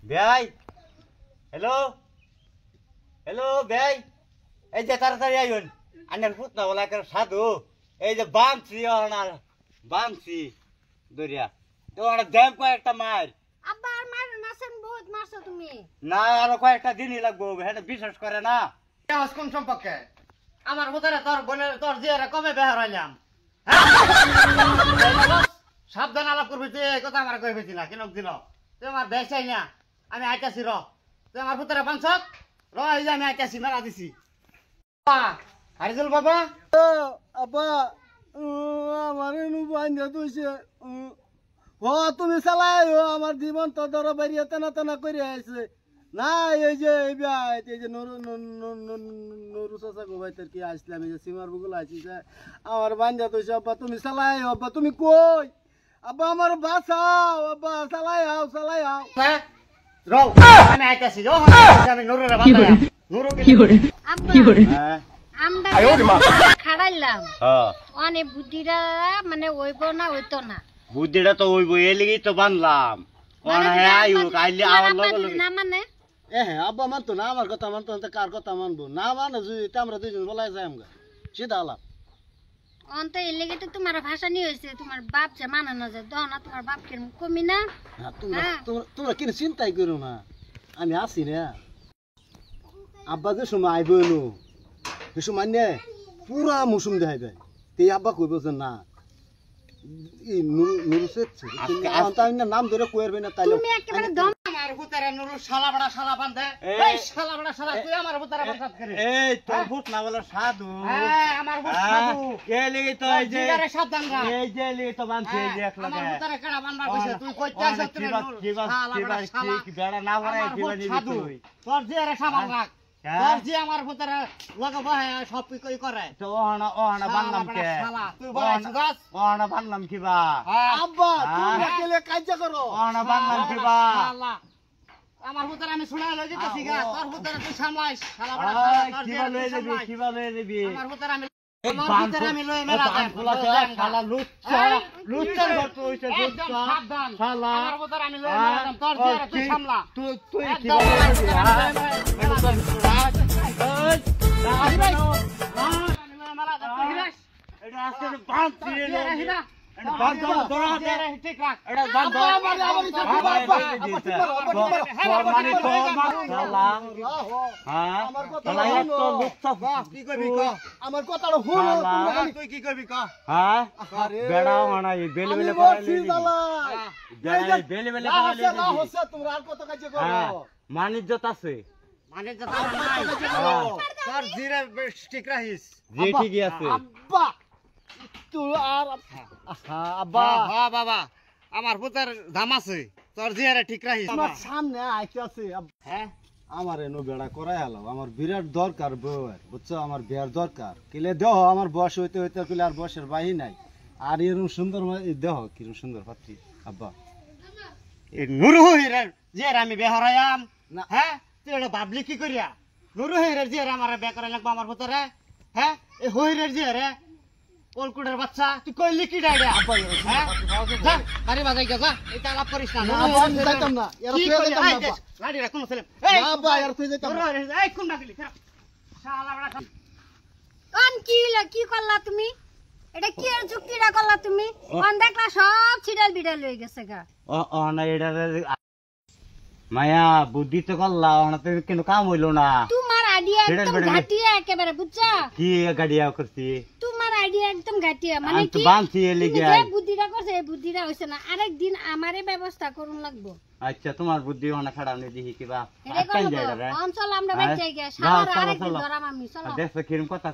ভাই hello hello ভাই এই যে তাড়াতাড়ি আইন আন্নার ফুট না বলা একটা সাধু এই যে বামছি অনার বামছি দরিয়া তো ওরা দেব কয়েকটা মার আব্বা আর মারো না সেন বহুত মারছো তুমি না আরো কয়েকটা দিনই লাগবো এটা বিশ্বাস করে না কোন সম্পর্কে আমার হুতারে তোর বোনের তোর জিয়ারে কবে বেহার হইলাম সাবধান আলাপ করবি তুই এই কথা আমার কই পেছি না কেন দিন তুই আমার বেশ চাই না আমি আইতাছি র তুই আমার হুতারে বাঞ্চক র এই যে আমি আইতাছি মেলা দিছি হারিজুল বাবা আব্বা আমার বান্ধা তুইছে ও তুমি চালাই আমার জীবন তো ধরো বাড়িয়ে টানা টানা করে আছে না এই যে এই যে নুরু চাচা গোবাইতের কি আসলাম এই যে সীমার বুগুলো আসিছে আমার বান্ধা তুইছে আব্বা তুমি চালাই আব্বা তুমি কই আব্বা আমার বাঁচাও আব্বা চালাই আও র আমি আইতাছি ও আমি নুরুরে বাবা নুরু কি আব্বা আমরা খাড়াইলাম হ্যাঁ অনেক বুদ্ধিটা মানে ওইব না ওইতো না বুদ্ধিটা তো ওই বই এলিগেই তো বানলাম কোন হ্যাঁ আইও কাইলে আমার লগে না মানে হ্যাঁ আব্বা মানতো না আমার কথা মানতো না কার কথা মানবো না মানে যদি আমরা দুইজন বলাই যাই আমরা সেটা আলাপ অন্ত এর লেগে তো তোমার ভাষা নিয়ে হয়েছে তোমার বাপ যে মানে না যে দাও না তোমার বাপ কেন কমি না তোমরা কিন্তু চিন্তাই করো না আমি আছি না আব্বা যে সময় আইব এলো সে সময় নে পুরা মৌসুম দেখাইবে এই আব্বা কইব যে না নাম ধরে কইরবে না তাইলে তুমি একেবারে দম আমার হুতারে নুরু শালা বড়া শালা বান্ধে এই শালা বড়া শালা তুই আমার হুতারে বাঁচাত করে এই তোর ফুট না বলা সাধু হ্যাঁ আমার হুত সাধু এলিগেই তো এই যে জিগারে সাবধান রা এই যে এলিগেই তো বানছে এই যে এক আমার লগে হুতারে কেডা বানবার কইছে তুই কইতে আছিস তুই কি বেড়া না ভরে দিবা নিবি সাধু তুই তোর জিয়ারে সাবান রাখ তোর জি আমার হুতারে লগা বহে সব কি করে তো ওহনা বানলাম কে শালা তুই বলাইছ গাছ ওহনা বানলাম কিবা আব্বা তোমরা কেলে কাজ করো ওহনা বানলাম কিবা শালা আমার হুতারে আমি শুনাই লই দিতেছি গা তোর হুতারে তুই সামলাইস শালা বড়া কিবা লয়ে দিবি কিবা লয়ে দিবি আমার হুতারে আমি লই মেলা শালা লুচ্চা ঘর তো হইছে একদম সাবধান শালা আমার হুতারে আমি লই মেলা তোর জিয়ারে তুই সামলা তুই কিবা লয়ে দিবি এটা আসলে বাঁধ দিয়ে এটা বাঁধ ধরা ঠিক রাখ এটা বাঁধ ধরা আমার কথাটা শুনো তুই কি করবি ক হ্যাঁ বেড়া মানাই বেলে বেলে বেলে বেলে তোমরা আর কত কাজ করো মানিজ্যত আছে মানে তো তোর জিরে ঠিক রাখিস জি ঠিকই আছে আব্বা তুই আর আব্বা হ্যাঁ বাবা আমার পুতার দাম আছে তোর জিরে ঠিক রাখিস আমার সামনে আইতে আছে হ্যাঁ আমার এনো বেড়া করাই হলো আমার বিরাট দরকার বউয়ের বুঝছো আমার বিয়ার দরকার কিলে দেহ আমার বয়স হইতে হইতে কিলে আর বয়সের বাহি নাই আর এরকম সুন্দর দেহ কিরকম সুন্দর পাত্রী আব্বা এই নুরু হইরে জিরে আমি বেহরায়াম না হ্যাঁ তুই এটা ভাবলি কি করিয়া নুরু হইরে জিরে আমার বে করে লাগবো আমার পুতারে হ্যাঁ এই হইরে জিরে ওলকুড়ের বাচ্চা তুই কইলি কি ডাইরে আব্বা হ্যাঁ যা গাড়ি বাজাই যা এটা আলাপ করিস না আমি যাইতাম না এর কি তুই কইলি? যাইতাম না এই দেখ, আব্বা গাড়ি রাখ কোন ছেলে না আব্বা এর তুই যাইতাম না এই কোন ডাকলি খারাপ শালা বড়া অন কি করলা তুমি এটা কি এর যুক্তিটা করলা তুমি অন দেখলা সব ছিড়াল বিড়াল হয়ে গেছে গা ও না এটা মায়া বুদ্ধি তো করলা ওনাতে কিন্তু কাম হইলো না তোমার আইডিয়া বিড়াল একদম বিড়াল। ঘাটিয়া একেবারে বুঝছা কি গাড়িয়া করছি তোমার আইডিয়া একদম ঘাটিয়া মানে আমি তো কি বানছি তুমি এলিগে যে বুদ্ধিটা করছে এই বুদ্ধিটা হইছে না আরেকদিন আমারে ব্যবস্থা করুন লাগবো আচ্ছা তোমার বুদ্ধি ওনা খাড়া নি দেখি কিবা এটা আটকান করবো যায় রে অঞ্চল আমরা হ্যাঁ? বেঁচে গিয়া যাও, সারা চলো, আরেকদিন চলো। ধরাম আমি চলো দেখো কিরম কথা